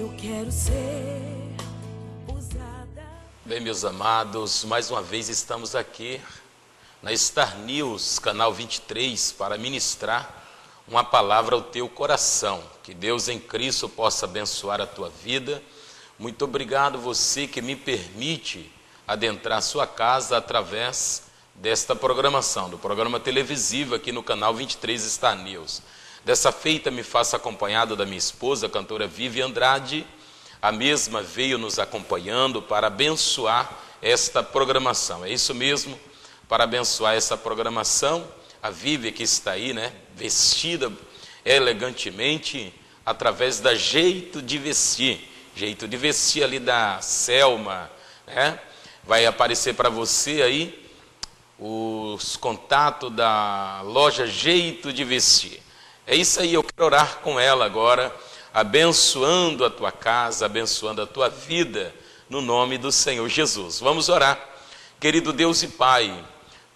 Eu quero ser usada. Bem, meus amados, mais uma vez estamos aqui na Star News, canal 23, para ministrar uma palavra ao teu coração. Que Deus em Cristo possa abençoar a tua vida. Muito obrigado você que me permite adentrar a sua casa através desta programação, do programa televisivo aqui no canal 23 Star News. Dessa feita me faço acompanhado da minha esposa, a cantora Vivi Andrade. A mesma veio nos acompanhando para abençoar esta programação. É isso mesmo, para abençoar essa programação. A Vivi que está aí, vestida elegantemente, através da Jeito de Vestir. Jeito de Vestir ali da Selma, Vai aparecer para você aí os contatos da loja Jeito de Vestir. É isso aí, eu quero orar com ela agora, abençoando a tua casa, abençoando a tua vida, no nome do Senhor Jesus. Vamos orar. Querido Deus e Pai,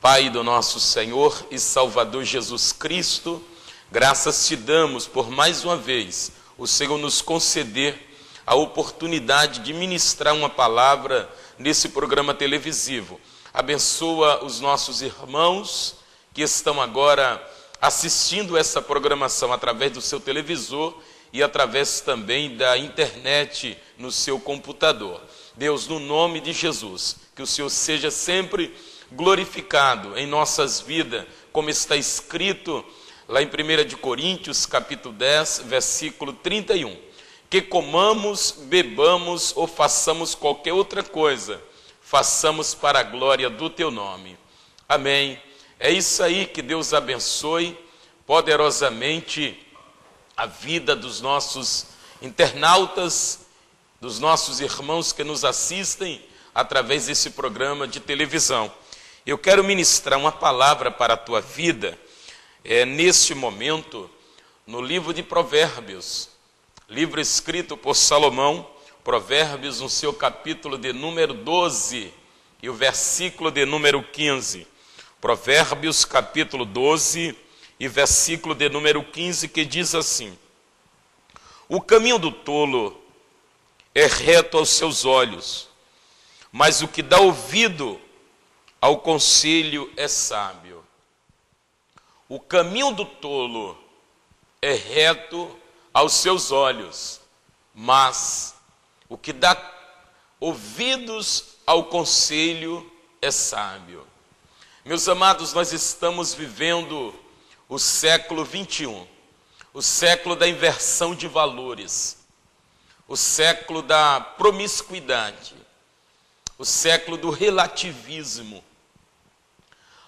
Pai do nosso Senhor e Salvador Jesus Cristo, graças te damos por mais uma vez o Senhor nos conceder a oportunidade de ministrar uma palavra nesse programa televisivo. Abençoa os nossos irmãos que estão agora assistindo essa programação através do seu televisor e através também da internet no seu computador. Deus, no nome de Jesus, que o Senhor seja sempre glorificado em nossas vidas, como está escrito lá em 1 Coríntios, capítulo 10, versículo 31. Que comamos, bebamos ou façamos qualquer outra coisa, façamos para a glória do teu nome. Amém. É isso aí, que Deus abençoe poderosamente a vida dos nossos internautas, dos nossos irmãos que nos assistem através desse programa de televisão. Eu quero ministrar uma palavra para a tua vida, neste momento, no livro de Provérbios, livro escrito por Salomão, Provérbios, no seu capítulo de número 12 e o versículo de número 15. Provérbios, capítulo 12 e versículo de número 15, que diz assim: o caminho do tolo é reto aos seus olhos, mas o que dá ouvido ao conselho é sábio. O caminho do tolo é reto aos seus olhos, mas o que dá ouvidos ao conselho é sábio. Meus amados, nós estamos vivendo o século 21, o século da inversão de valores, o século da promiscuidade, o século do relativismo,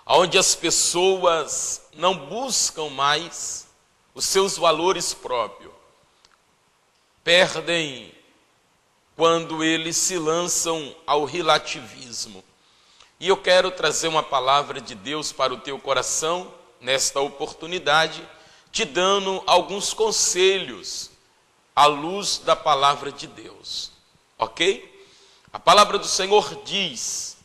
onde as pessoas não buscam mais os seus valores próprios, perdem quando eles se lançam ao relativismo. E eu quero trazer uma palavra de Deus para o teu coração, nesta oportunidade, te dando alguns conselhos à luz da palavra de Deus, ok? A palavra do Senhor diz: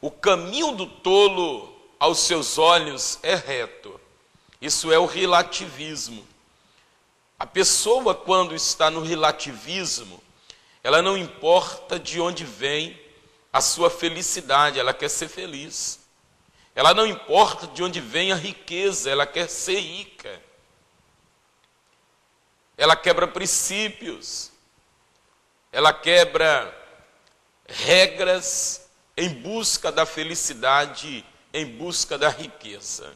o caminho do tolo aos seus olhos é reto. Isso é o relativismo. A pessoa, quando está no relativismo, ela não importa de onde vem a sua felicidade, ela quer ser feliz. Ela não importa de onde vem a riqueza, ela quer ser rica. Ela quebra princípios, ela quebra regras em busca da felicidade, em busca da riqueza.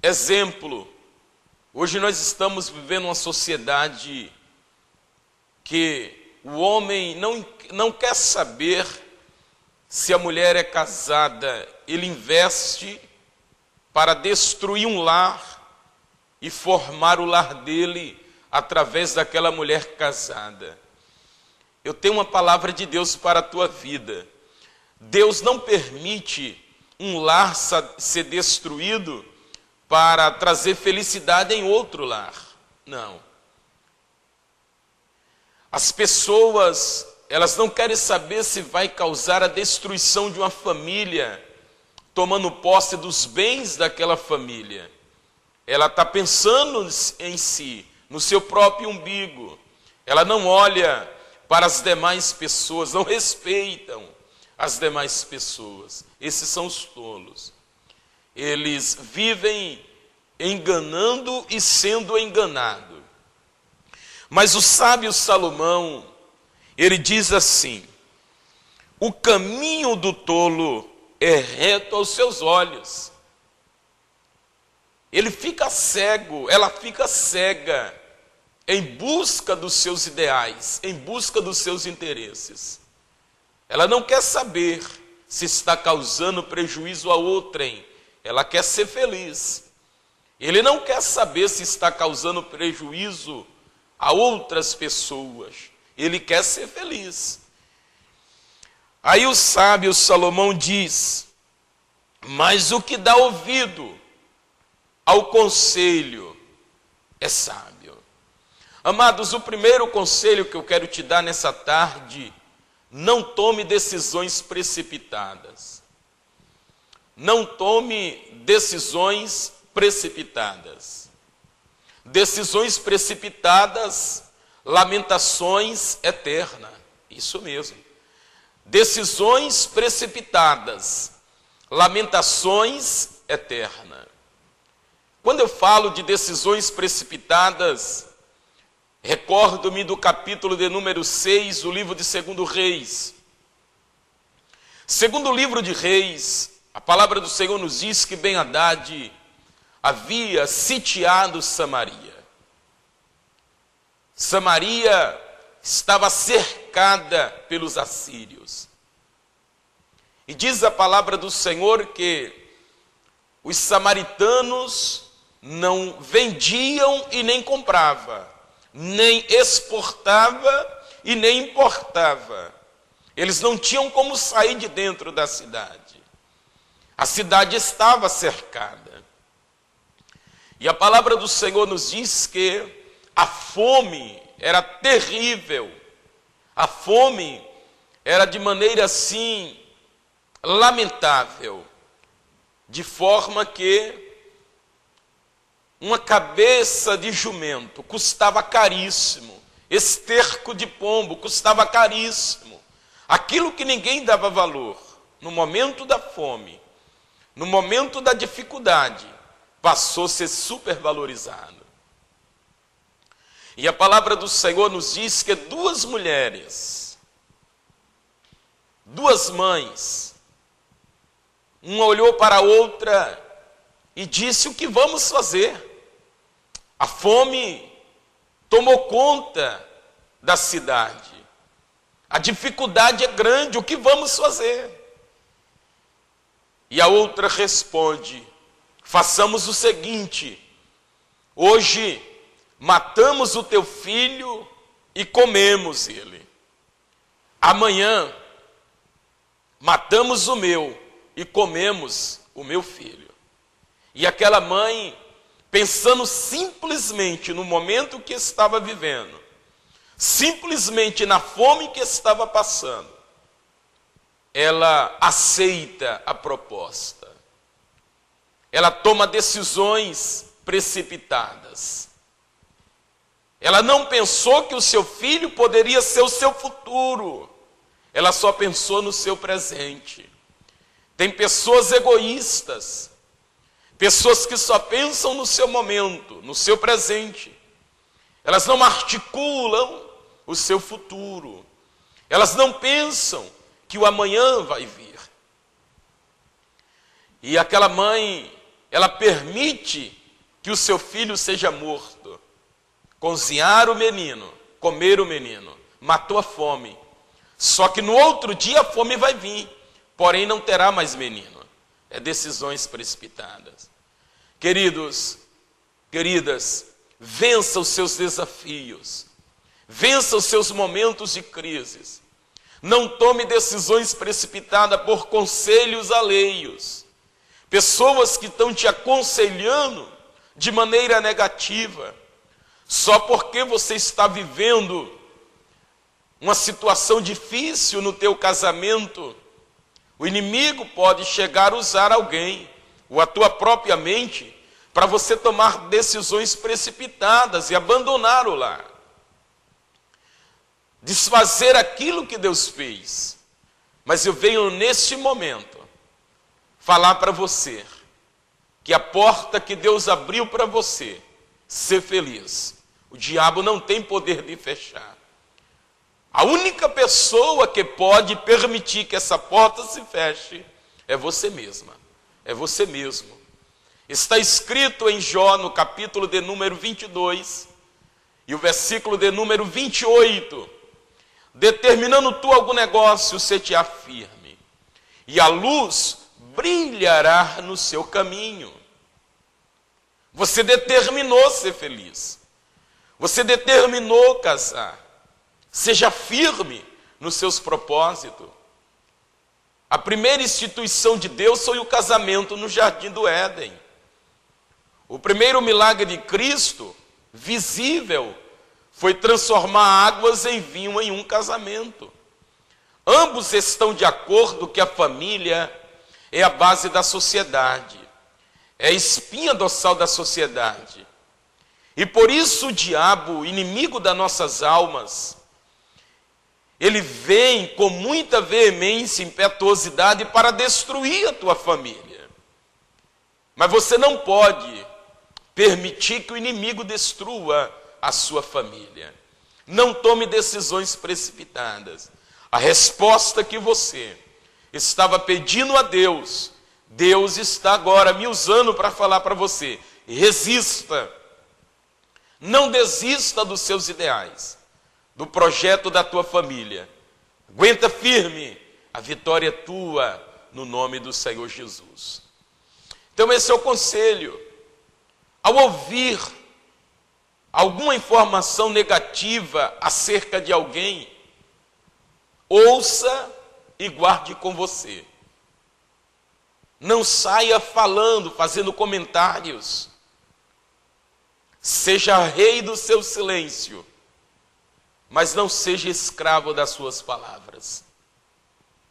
Exemplo, hoje nós estamos vivendo uma sociedade que o homem não quer saber se a mulher é casada. Ele investe para destruir um lar e formar o lar dele através daquela mulher casada. Eu tenho uma palavra de Deus para a tua vida. Deus não permite um lar ser destruído para trazer felicidade em outro lar. Não. As pessoas, elas não querem saber se vai causar a destruição de uma família, tomando posse dos bens daquela família. Ela está pensando em si, no seu próprio umbigo. Ela não olha para as demais pessoas, não respeitam as demais pessoas. Esses são os tolos. Eles vivem enganando e sendo enganado. Mas o sábio Salomão, ele diz assim: o caminho do tolo é reto aos seus olhos. Ele fica cego, ela fica cega em busca dos seus ideais, em busca dos seus interesses. Ela não quer saber se está causando prejuízo a outrem, ela quer ser feliz. Ele não quer saber se está causando prejuízo a outras pessoas, ele quer ser feliz. Aí o sábio Salomão diz: mas o que dá ouvido ao conselho é sábio. Amados, o primeiro conselho que eu quero te dar nessa tarde: não tome decisões precipitadas. Não tome decisões precipitadas. Decisões precipitadas, lamentações eterna. Isso mesmo. Decisões precipitadas, lamentações eterna. Quando eu falo de decisões precipitadas, recordo-me do capítulo de número 6, do livro de 2 Reis. Segundo livro de Reis, a palavra do Senhor nos diz que Ben-Hadad havia sitiado Samaria. Samaria estava cercada pelos assírios. E diz a palavra do Senhor que os samaritanos não vendiam e nem compravam, nem exportava e nem importava. Eles não tinham como sair de dentro da cidade. A cidade estava cercada. E a palavra do Senhor nos diz que a fome era terrível. A fome era de maneira assim lamentável, de forma que uma cabeça de jumento custava caríssimo, esterco de pombo custava caríssimo. Aquilo que ninguém dava valor, no momento da fome, no momento da dificuldade, passou a ser supervalorizado. E a palavra do Senhor nos diz que duas mulheres, duas mães, uma olhou para a outra e disse: o que vamos fazer? A fome tomou conta da cidade. A dificuldade é grande, o que vamos fazer? E a outra responde: façamos o seguinte, hoje matamos o teu filho e comemos ele. Amanhã matamos o meu e comemos o meu filho. E aquela mãe, pensando simplesmente no momento que estava vivendo, simplesmente na fome que estava passando, ela aceita a proposta. Ela toma decisões precipitadas. Ela não pensou que o seu filho poderia ser o seu futuro. Ela só pensou no seu presente. Tem pessoas egoístas, pessoas que só pensam no seu momento, no seu presente. Elas não articulam o seu futuro. Elas não pensam que o amanhã vai vir. E aquela mãe, ela permite que o seu filho seja morto. Cozinhar o menino, comer o menino, matou a fome. Só que no outro dia a fome vai vir, porém não terá mais menino. É decisões precipitadas. Queridos, queridas, vença os seus desafios, vença os seus momentos de crises. Não tome decisões precipitadas por conselhos alheios. Pessoas que estão te aconselhando de maneira negativa, só porque você está vivendo uma situação difícil no teu casamento, o inimigo pode chegar a usar alguém, ou a tua própria mente, para você tomar decisões precipitadas e abandonar o lar. Desfazer aquilo que Deus fez. Mas eu venho neste momento falar para você que a porta que Deus abriu para você ser feliz, o diabo não tem poder de fechar. A única pessoa que pode permitir que essa porta se feche é você mesma, é você mesmo. Está escrito em Jó, no capítulo de número 22, e o versículo de número 28, determinando tu algum negócio, se te afirme, e a luz brilhará no seu caminho. Você determinou ser feliz. Você determinou casar. Seja firme nos seus propósitos. A primeira instituição de Deus foi o casamento no Jardim do Éden. O primeiro milagre de Cristo, visível, foi transformar águas em vinho em um casamento. Ambos estão de acordo que a família é a base da sociedade, é a espinha dorsal da sociedade. E por isso o diabo, inimigo das nossas almas, ele vem com muita veemência e impetuosidade para destruir a tua família. Mas você não pode permitir que o inimigo destrua a sua família. Não tome decisões precipitadas. A resposta que você estava pedindo a Deus, Deus está agora me usando para falar para você: resista. Não desista dos seus ideais, do projeto da tua família. Aguenta firme, a vitória é tua, no nome do Senhor Jesus. Então esse é o conselho. Ao ouvir alguma informação negativa acerca de alguém, ouça e guarde com você. Não saia falando, fazendo comentários. Seja rei do seu silêncio, mas não seja escravo das suas palavras.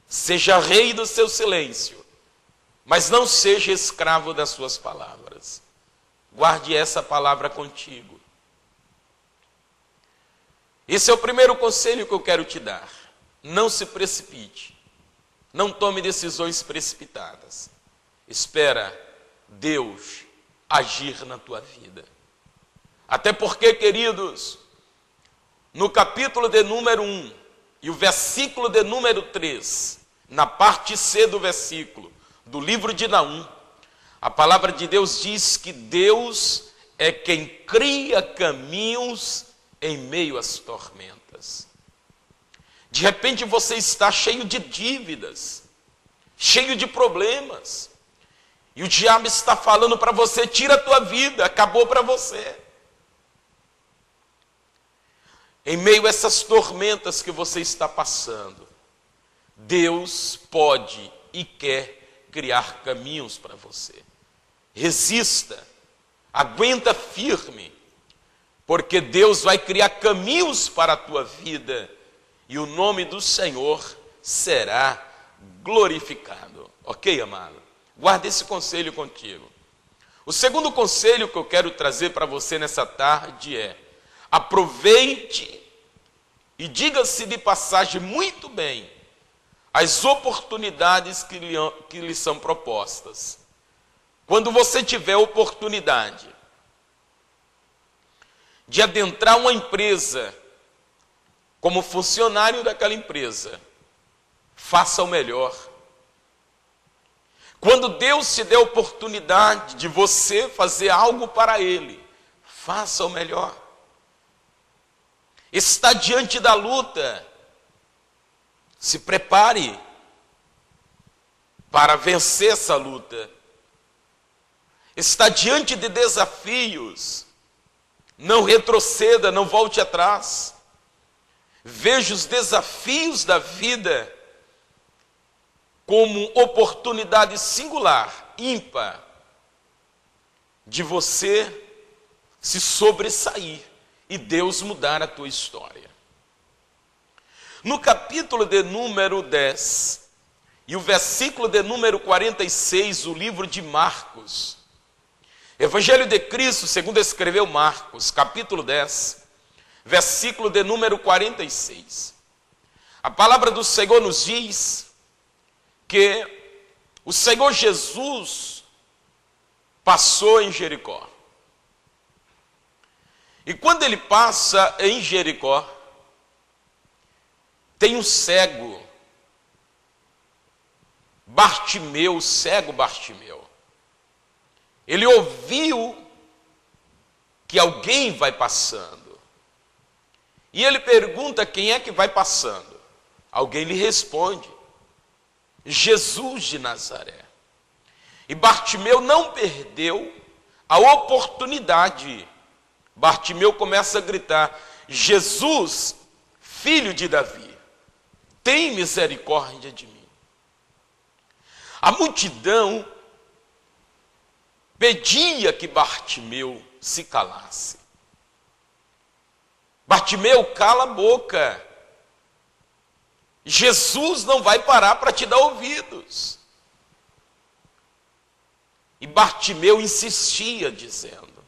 Seja rei do seu silêncio, mas não seja escravo das suas palavras. Guarde essa palavra contigo. Esse é o primeiro conselho que eu quero te dar. Não se precipite. Não tome decisões precipitadas. Espera Deus agir na tua vida. Até porque, queridos, no capítulo de número 1 e o versículo de número 3, na parte C do versículo, do livro de Naum, a palavra de Deus diz que Deus é quem cria caminhos em meio às tormentas. De repente você está cheio de dívidas, cheio de problemas, e o diabo está falando para você: tira a tua vida, acabou para você. Em meio a essas tormentas que você está passando, Deus pode e quer criar caminhos para você. Resista, aguenta firme, porque Deus vai criar caminhos para a tua vida e o nome do Senhor será glorificado. Ok, amado? Guarda esse conselho contigo. O segundo conselho que eu quero trazer para você nessa tarde é: aproveite e diga-se de passagem muito bem as oportunidades que lhe são propostas. Quando você tiver oportunidade de adentrar uma empresa como funcionário daquela empresa, faça o melhor. Quando Deus te der a oportunidade de você fazer algo para Ele, faça o melhor. Está diante da luta, se prepare para vencer essa luta. Está diante de desafios, não retroceda, não volte atrás. Veja os desafios da vida como oportunidade singular, ímpar, de você se sobressair e Deus mudar a tua história. No capítulo de número 10 e o versículo de número 46, o livro de Marcos, Evangelho de Cristo, segundo escreveu Marcos, capítulo 10, versículo de número 46. A palavra do Senhor nos diz que o Senhor Jesus passou em Jericó. E quando ele passa em Jericó, tem um cego, Bartimeu, o cego Bartimeu. Ele ouviu que alguém vai passando. E ele pergunta quem é que vai passando. Alguém lhe responde: Jesus de Nazaré. E Bartimeu não perdeu a oportunidade. Bartimeu começa a gritar: Jesus, filho de Davi, tem misericórdia de mim. A multidão pedia que Bartimeu se calasse. Bartimeu, cala a boca. Jesus não vai parar para te dar ouvidos. E Bartimeu insistia, dizendo: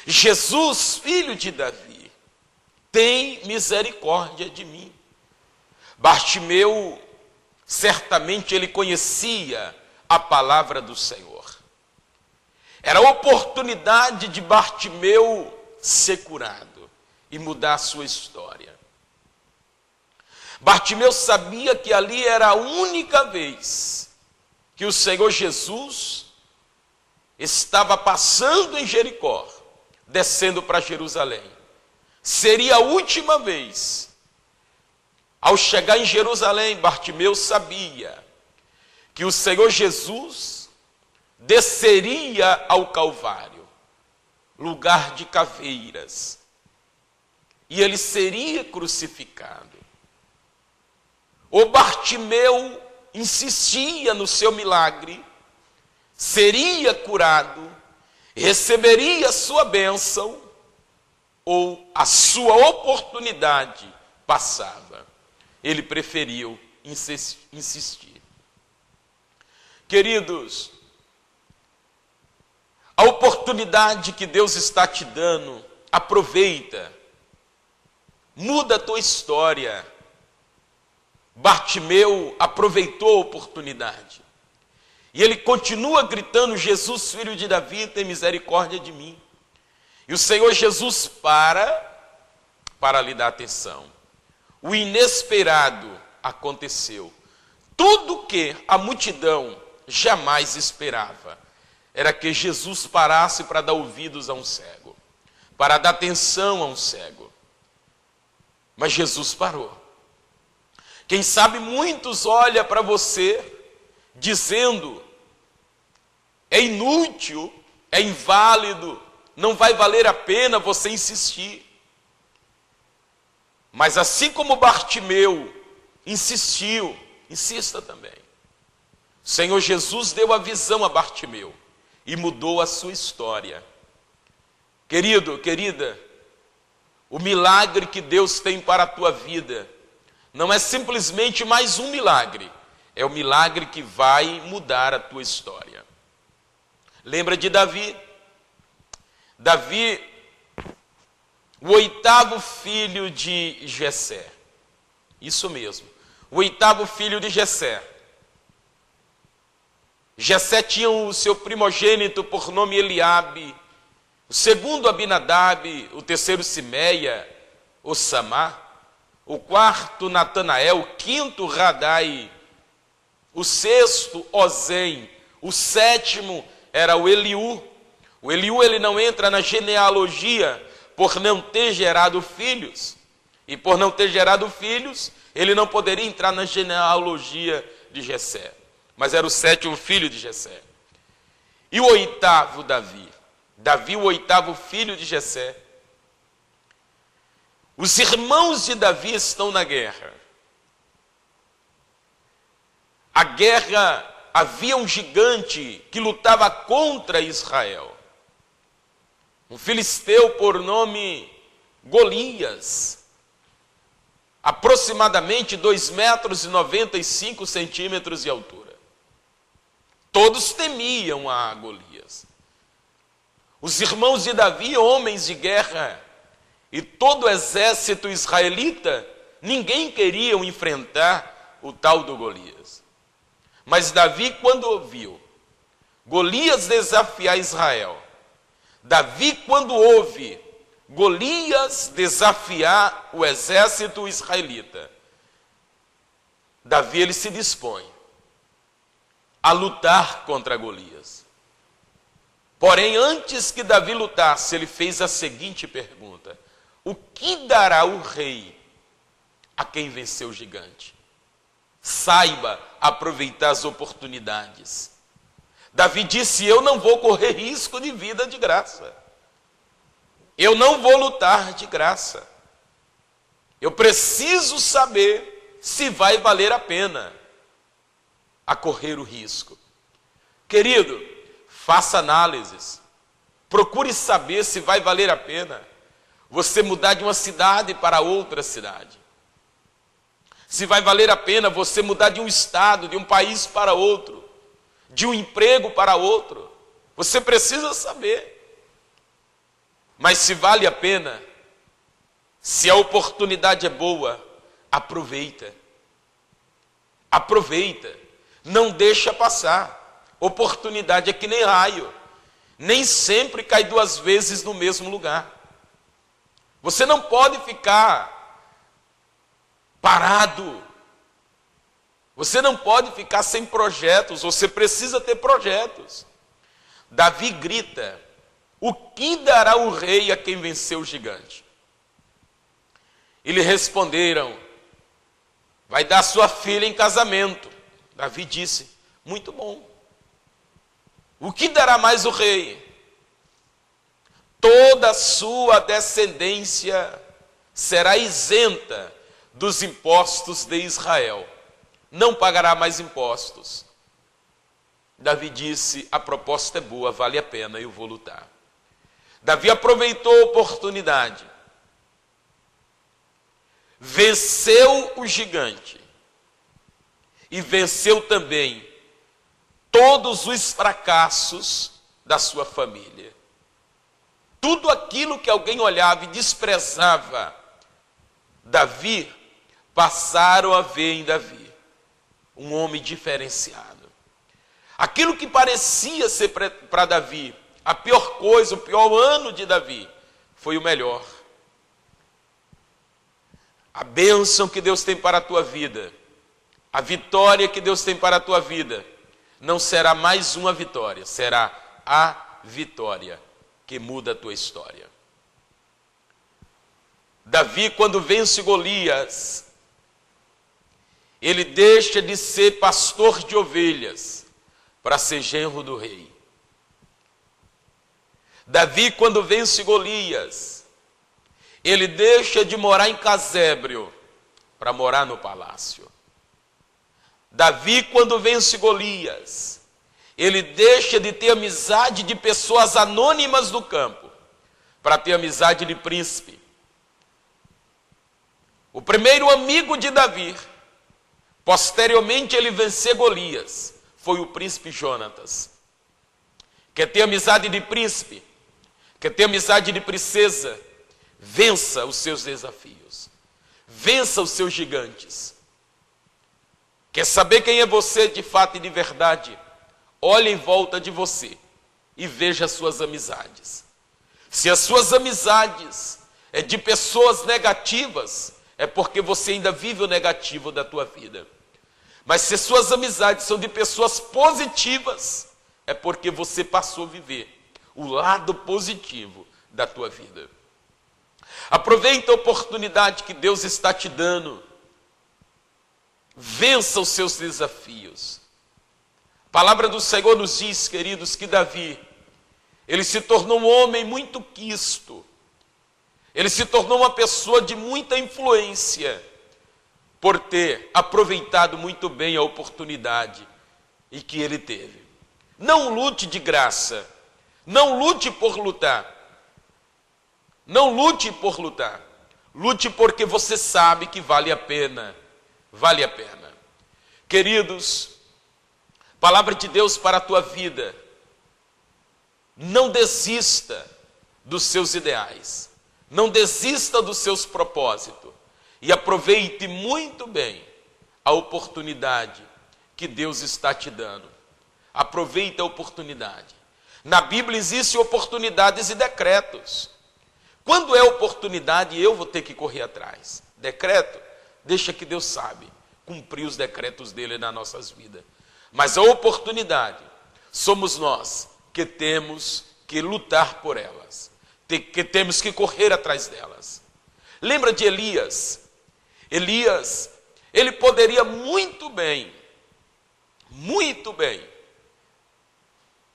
Jesus, filho de Davi, tem misericórdia de mim. Bartimeu, certamente ele conhecia a palavra do Senhor. Era a oportunidade de Bartimeu ser curado e mudar a sua história. Bartimeu sabia que ali era a única vez que o Senhor Jesus estava passando em Jericó, descendo para Jerusalém. Seria a última vez. Ao chegar em Jerusalém, Bartimeu sabia que o Senhor Jesus desceria ao Calvário, lugar de caveiras, e ele seria crucificado. O Bartimeu insistia no seu milagre, seria curado, receberia sua bênção, ou a sua oportunidade passava. Ele preferiu insistir. Queridos, a oportunidade que Deus está te dando, aproveita, muda a tua história. Bartimeu aproveitou a oportunidade. E ele continua gritando: Jesus, filho de Davi, tem misericórdia de mim. E o Senhor Jesus para lhe dar atenção. O inesperado aconteceu. Tudo que a multidão jamais esperava era que Jesus parasse para dar ouvidos a um cego, para dar atenção a um cego. Mas Jesus parou. Quem sabe muitos olham para você dizendo: é inútil, é inválido, não vai valer a pena você insistir. Mas assim como Bartimeu insistiu, insista também. O Senhor Jesus deu a visão a Bartimeu e mudou a sua história. Querido, querida, o milagre que Deus tem para a tua vida não é simplesmente mais um milagre, é o milagre que vai mudar a tua história. Lembra de Davi? Davi, o 8º filho de Jessé. Isso mesmo, o 8º filho de Jessé. Jessé tinha o seu primogênito por nome Eliabe, o segundo Abinadab, o terceiro Simeia, o Samá, o quarto Natanael, o quinto Radai, o sexto Ozem, o sétimo era o Eliú. O Eliú, ele não entra na genealogia por não ter gerado filhos. E por não ter gerado filhos, ele não poderia entrar na genealogia de Jessé. Mas era o 7º filho de Jessé. E o 8º Davi. Davi, o 8º filho de Jessé. Os irmãos de Davi estão na guerra. A guerra, havia um gigante que lutava contra Israel. Um filisteu por nome Golias. Aproximadamente 2,95 metros de altura. Todos temiam a Golias. Os irmãos de Davi, homens de guerra, e todo o exército israelita, ninguém queria enfrentar o tal do Golias. Mas Davi, quando ouviu Golias desafiar Israel, Davi, quando ouve Golias desafiar o exército israelita, Davi, ele se dispõe a lutar contra Golias. Porém, antes que Davi lutasse, ele fez a seguinte pergunta: o que dará o rei a quem venceu o gigante? Saiba aproveitar as oportunidades. Davi disse: eu não vou correr risco de vida de graça. Eu não vou lutar de graça. Eu preciso saber se vai valer a pena a correr o risco. Querido, faça análises. Procure saber se vai valer a pena você mudar de uma cidade para outra cidade. Se vai valer a pena você mudar de um estado, de um país para outro, de um emprego para outro. Você precisa saber. Mas se vale a pena, se a oportunidade é boa, aproveita. Aproveita. Não deixa passar. Oportunidade é que nem raio. Nem sempre cai duas vezes no mesmo lugar. Você não pode ficar parado. Você não pode ficar sem projetos. Você precisa ter projetos. Davi grita: o que dará o rei a quem venceu o gigante? E lhe responderam: vai dar sua filha em casamento. Davi disse: muito bom. O que dará mais o rei? Toda a sua descendência será isenta dos impostos de Israel. Não pagará mais impostos. Davi disse: a proposta é boa, vale a pena, eu vou lutar. Davi aproveitou a oportunidade. Venceu o gigante. E venceu também todos os fracassos da sua família. Tudo aquilo que alguém olhava e desprezava Davi, passaram a ver em Davi um homem diferenciado. Aquilo que parecia ser para Davi a pior coisa, o pior ano de Davi, foi o melhor. A bênção que Deus tem para a tua vida, a vitória que Deus tem para a tua vida, não será mais uma vitória, será a vitória que muda a tua história. Davi, quando vence Golias, ele deixa de ser pastor de ovelhas para ser genro do rei. Davi, quando vence Golias, ele deixa de morar em casebre para morar no palácio. Davi, quando vence Golias, ele deixa de ter amizade de pessoas anônimas do campo para ter amizade de príncipe. O primeiro amigo de Davi, posteriormente ele vencer Golias, foi o príncipe Jonatas. Quer ter amizade de príncipe? Quer ter amizade de princesa? Vença os seus desafios. Vença os seus gigantes. Quer saber quem é você de fato e de verdade? Olhe em volta de você e veja as suas amizades. Se as suas amizades é de pessoas negativas, é porque você ainda vive o negativo da tua vida. Mas se as suas amizades são de pessoas positivas, é porque você passou a viver o lado positivo da tua vida. Aproveita a oportunidade que Deus está te dando. Vença os seus desafios. A palavra do Senhor nos diz, queridos, que Davi, ele se tornou um homem muito quisto. Ele se tornou uma pessoa de muita influência, por ter aproveitado muito bem a oportunidade e que ele teve. Não lute de graça. Não lute por lutar. Não lute por lutar. Lute porque você sabe que vale a pena. Vale a pena. Queridos, palavra de Deus para a tua vida. Não desista dos seus ideais. Não desista dos seus propósitos. E aproveite muito bem a oportunidade que Deus está te dando. Aproveite a oportunidade. Na Bíblia existem oportunidades e decretos. Quando é oportunidade, eu vou ter que correr atrás. Decreto, deixa que Deus sabe cumprir os decretos dele nas nossas vidas. Mas a oportunidade, somos nós que temos que lutar por elas, que temos que correr atrás delas. Lembra de Elias? Elias, ele poderia muito bem,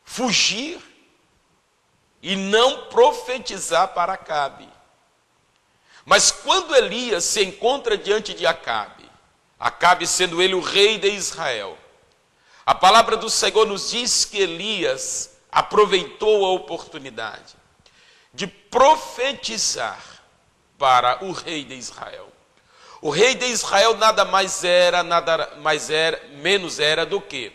fugir e não profetizar para Acabe. Mas quando Elias se encontra diante de Acabe, Acabe sendo ele o rei de Israel, a palavra do Senhor nos diz que Elias aproveitou a oportunidade de profetizar para o rei de Israel. O rei de Israel nada menos era do que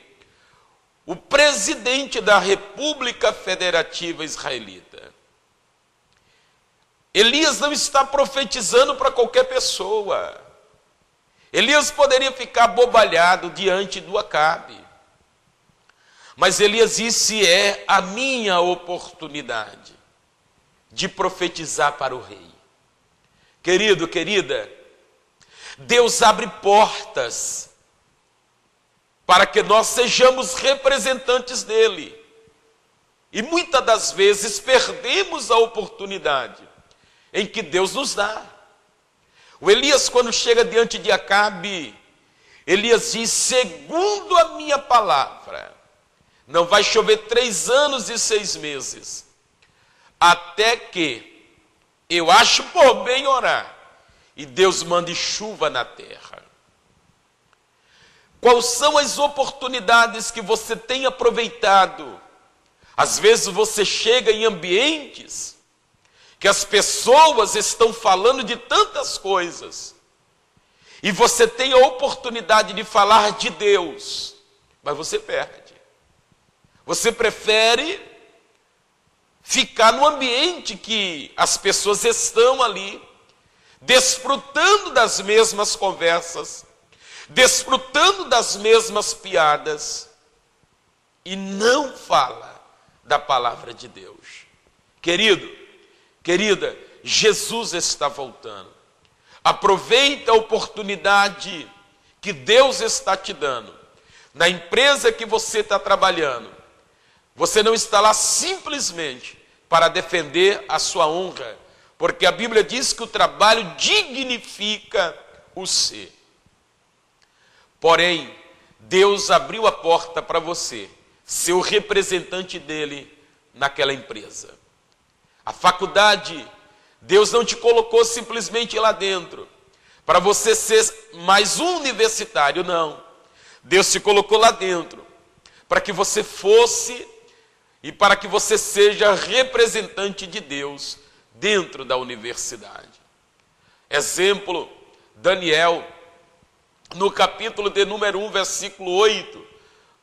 o presidente da República Federativa Israelita. Elias não está profetizando para qualquer pessoa. Elias poderia ficar abobalhado diante do Acabe. Mas Elias disse: é a minha oportunidade de profetizar para o rei. Querido, querida, Deus abre portas para que nós sejamos representantes dele. E muitas das vezes perdemos a oportunidade em que Deus nos dá. O Elias, quando chega diante de Acabe, Elias diz: segundo a minha palavra, não vai chover 3 anos e 6 meses, até que eu acho por bem orar e Deus mande chuva na terra. Quais são as oportunidades que você tem aproveitado? Às vezes você chega em ambientes que as pessoas estão falando de tantas coisas, e você tem a oportunidade de falar de Deus, mas você perde. Você prefere ficar no ambiente que as pessoas estão ali, desfrutando das mesmas conversas, desfrutando das mesmas piadas, e não fala da palavra de Deus. Querido, querida, Jesus está voltando. Aproveita a oportunidade que Deus está te dando. Na empresa que você está trabalhando, você não está lá simplesmente para defender a sua honra, porque a Bíblia diz que o trabalho dignifica o ser. Porém, Deus abriu a porta para você ser o representante dele naquela empresa. A faculdade, Deus não te colocou simplesmente lá dentro para você ser mais um universitário, não. Deus te colocou lá dentro para que você fosse e para que você seja representante de Deus dentro da universidade. Exemplo, Daniel, no capítulo de número 1, versículo 8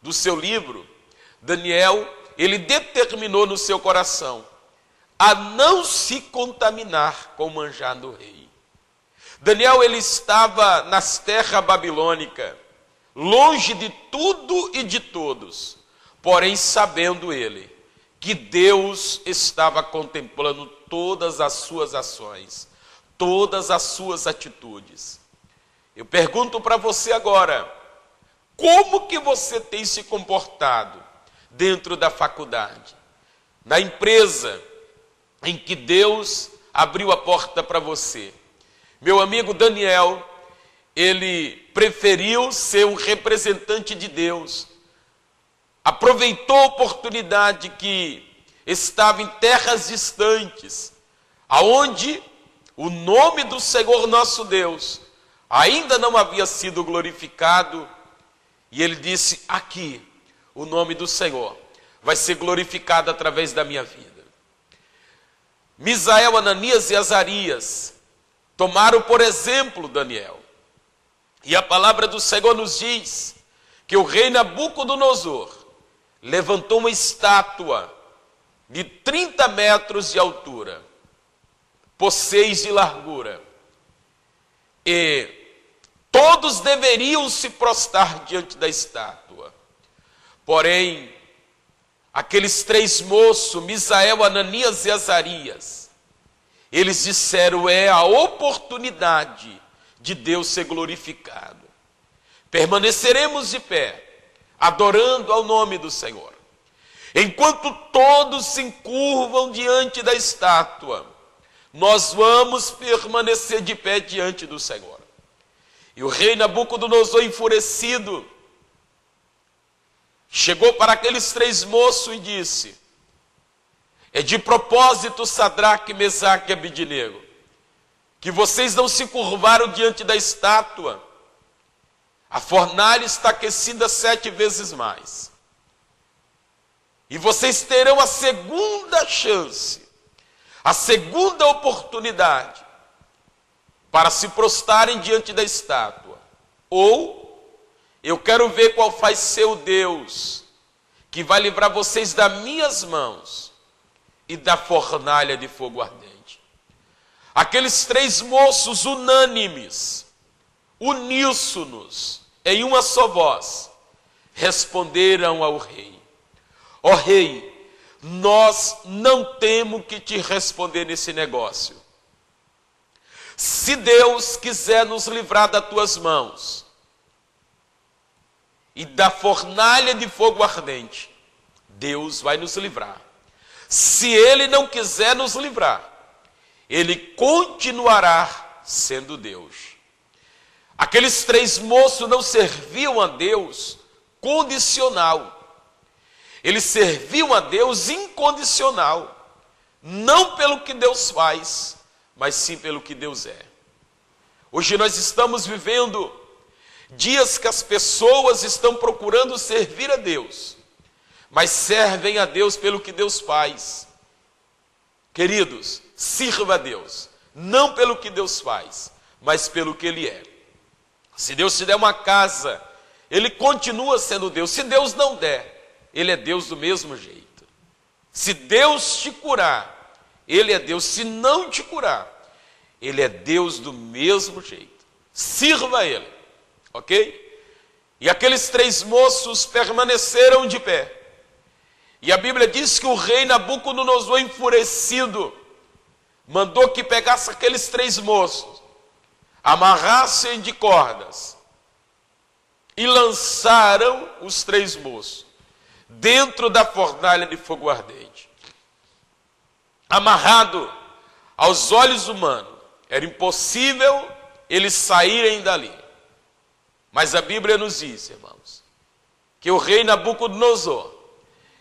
do seu livro, Daniel, ele determinou no seu coração a não se contaminar com o manjar do rei. Daniel, ele estava nas terras babilônicas, longe de tudo e de todos, porém sabendo ele que Deus estava contemplando todas as suas ações, todas as suas atitudes. Eu pergunto para você agora, como que você tem se comportado dentro da faculdade, na empresa em que Deus abriu a porta para você? Meu amigo Daniel, ele preferiu ser um representante de Deus, aproveitou a oportunidade que estava em terras distantes, aonde o nome do Senhor nosso Deus ainda não havia sido glorificado, e ele disse: aqui o nome do Senhor vai ser glorificado através da minha vida. Misael, Ananias e Azarias tomaram por exemplo Daniel, e a palavra do Senhor nos diz que o rei Nabucodonosor levantou uma estátua de 30 metros de altura, por 6 de largura. E todos deveriam se prostrar diante da estátua. Porém, aqueles 3 moços, Misael, Ananias e Azarias, eles disseram: é a oportunidade de Deus ser glorificado. Permaneceremos de pé, adorando ao nome do Senhor. Enquanto todos se encurvam diante da estátua, nós vamos permanecer de pé diante do Senhor. E o rei Nabucodonosor, enfurecido, chegou para aqueles 3 moços e disse: é de propósito, Sadraque, Mesaque e Abidnego, que vocês não se curvaram diante da estátua. A fornalha está aquecida 7 vezes mais. E vocês terão a segunda chance, a segunda oportunidade, para se prostrarem diante da estátua. Ou, eu quero ver qual vai ser o Deus que vai livrar vocês das minhas mãos e da fornalha de fogo ardente. Aqueles 3 moços unânimes, uníssonos, em uma só voz, responderam ao rei: ó rei, nós não temos que te responder nesse negócio. Se Deus quiser nos livrar das tuas mãos e da fornalha de fogo ardente, Deus vai nos livrar. Se Ele não quiser nos livrar, Ele continuará sendo Deus. Aqueles 3 moços não serviam a Deus condicional. Eles serviam a Deus incondicional. Não pelo que Deus faz, mas sim pelo que Deus é. Hoje nós estamos vivendo dias que as pessoas estão procurando servir a Deus, mas servem a Deus pelo que Deus faz. Queridos, sirva a Deus, não pelo que Deus faz, mas pelo que Ele é. Se Deus te der uma casa, Ele continua sendo Deus. Se Deus não der, Ele é Deus do mesmo jeito. Se Deus te curar, Ele é Deus. Se não te curar, Ele é Deus do mesmo jeito. Sirva a Ele, ok? E aqueles 3 moços permaneceram de pé. E a Bíblia diz que o rei Nabucodonosor, enfurecido, mandou que pegasse aqueles 3 moços, amarrassem de cordas e lançaram os 3 moços dentro da fornalha de fogo ardente. Amarrado aos olhos humanos, era impossível eles saírem dali. Mas a Bíblia nos diz, irmãos, que o rei Nabucodonosor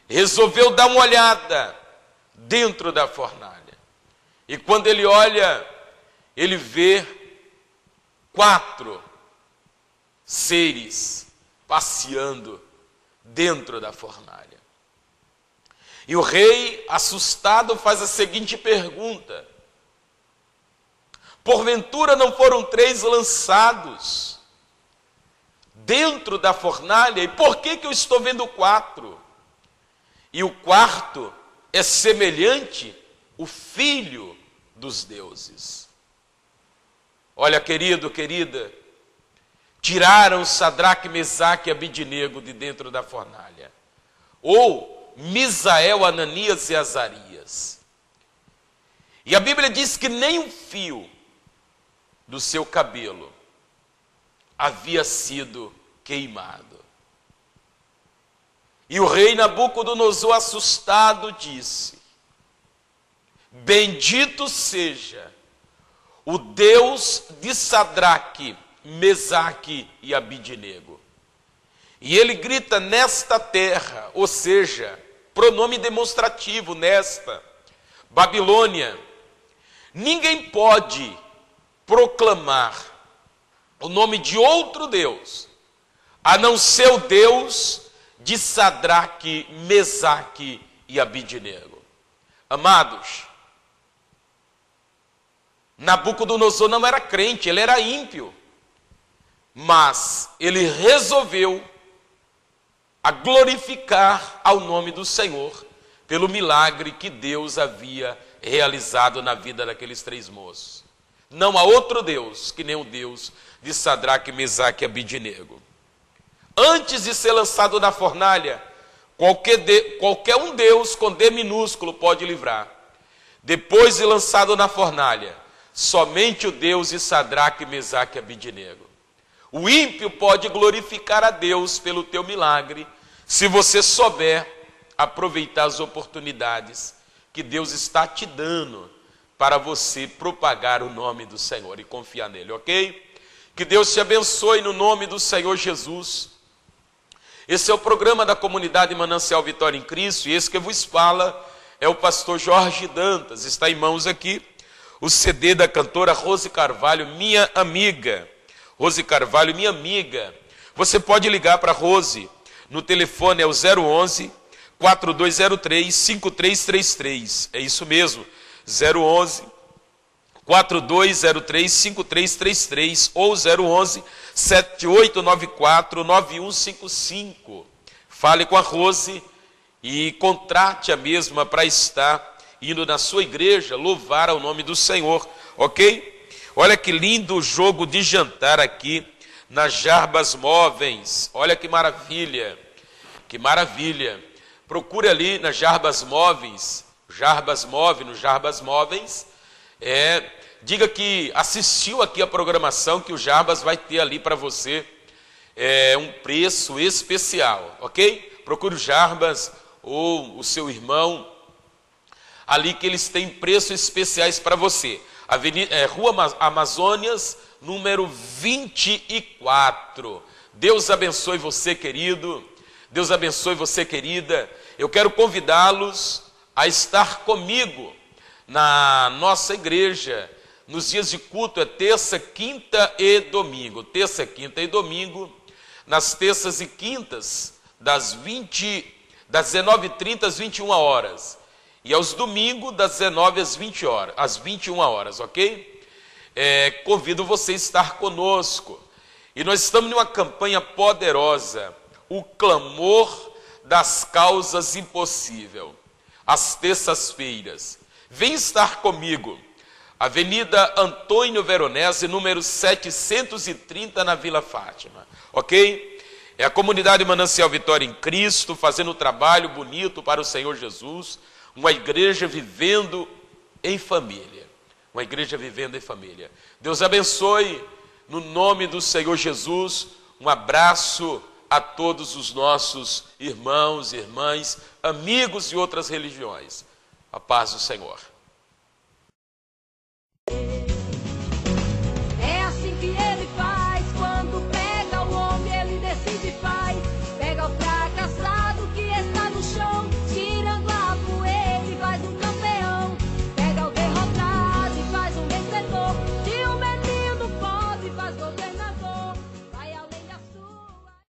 resolveu dar uma olhada dentro da fornalha. E quando ele olha, ele vê 4 seres passeando dentro da fornalha. E o rei, assustado, faz a seguinte pergunta: porventura não foram 3 lançados dentro da fornalha? E por que eu estou vendo 4? E o 4º é semelhante ao filho dos deuses. Olha, querido, querida, tiraram Sadraque, Mesaque e Abidnego de dentro da fornalha. Ou Misael, Ananias e Azarias. E a Bíblia diz que nem um fio do seu cabelo havia sido queimado. E o rei Nabucodonosor, assustado, disse: bendito seja o Deus de Sadraque, Mesaque e Abidnego. E ele grita: nesta terra, ou seja, pronome demonstrativo, nesta Babilônia, ninguém pode proclamar o nome de outro Deus, a não ser o Deus de Sadraque, Mesaque e Abidnego. Amados, Nabucodonosor não era crente, ele era ímpio, mas ele resolveu a glorificar ao nome do Senhor, pelo milagre que Deus havia realizado na vida daqueles 3 moços. Não há outro Deus que nem o Deus de Sadraque, Mesaque e Abidnego. Antes de ser lançado na fornalha, qualquer um Deus com D minúsculo pode livrar. Depois de lançado na fornalha, somente o Deus de Sadraque, Mesaque e Abidnego. O ímpio pode glorificar a Deus pelo teu milagre, se você souber aproveitar as oportunidades que Deus está te dando para você propagar o nome do Senhor e confiar nele, ok? Que Deus te abençoe no nome do Senhor Jesus. Esse é o programa da comunidade Manancial Vitória em Cristo, e esse que vos fala é o pastor Jorge Dantas. Está em mãos aqui o CD da cantora Rose Carvalho, minha amiga. Rose Carvalho, minha amiga. Você pode ligar para Rose, no telefone é o 011 4203 5333. É isso mesmo, 011 4203 5333 ou 011 7894 9155. Fale com a Rose e contrate a mesma para estar indo na sua igreja louvar ao nome do Senhor, ok? Olha que lindo jogo de jantar aqui nas Jarbas Móveis. Olha que maravilha, que maravilha. Procure ali nas Jarbas Móveis, no Jarbas Móveis. Diga que assistiu aqui a programação, que o Jarbas vai ter ali para você um preço especial, ok? Procure o Jarbas ou o seu irmão ali, que eles têm preços especiais para você. Rua Amazônias, número 24. Deus abençoe você, querido. Deus abençoe você, querida. Eu quero convidá-los a estar comigo na nossa igreja nos dias de culto. É terça, quinta e domingo. Terça, quinta e domingo. Nas terças e quintas, das 19h30 às 21 horas. E aos domingos, das 19 às 21 horas, ok? Convido você a estar conosco. E nós estamos numa campanha poderosa, o clamor das causas impossíveis, às terças-feiras. Vem estar comigo, Avenida Antônio Veronese, número 730, na Vila Fátima, ok? É a comunidade Manancial Vitória em Cristo, fazendo um trabalho bonito para o Senhor Jesus, uma igreja vivendo em família. Uma igreja vivendo em família. Deus abençoe, no nome do Senhor Jesus. Um abraço a todos os nossos irmãos, irmãs, amigos de outras religiões. A paz do Senhor.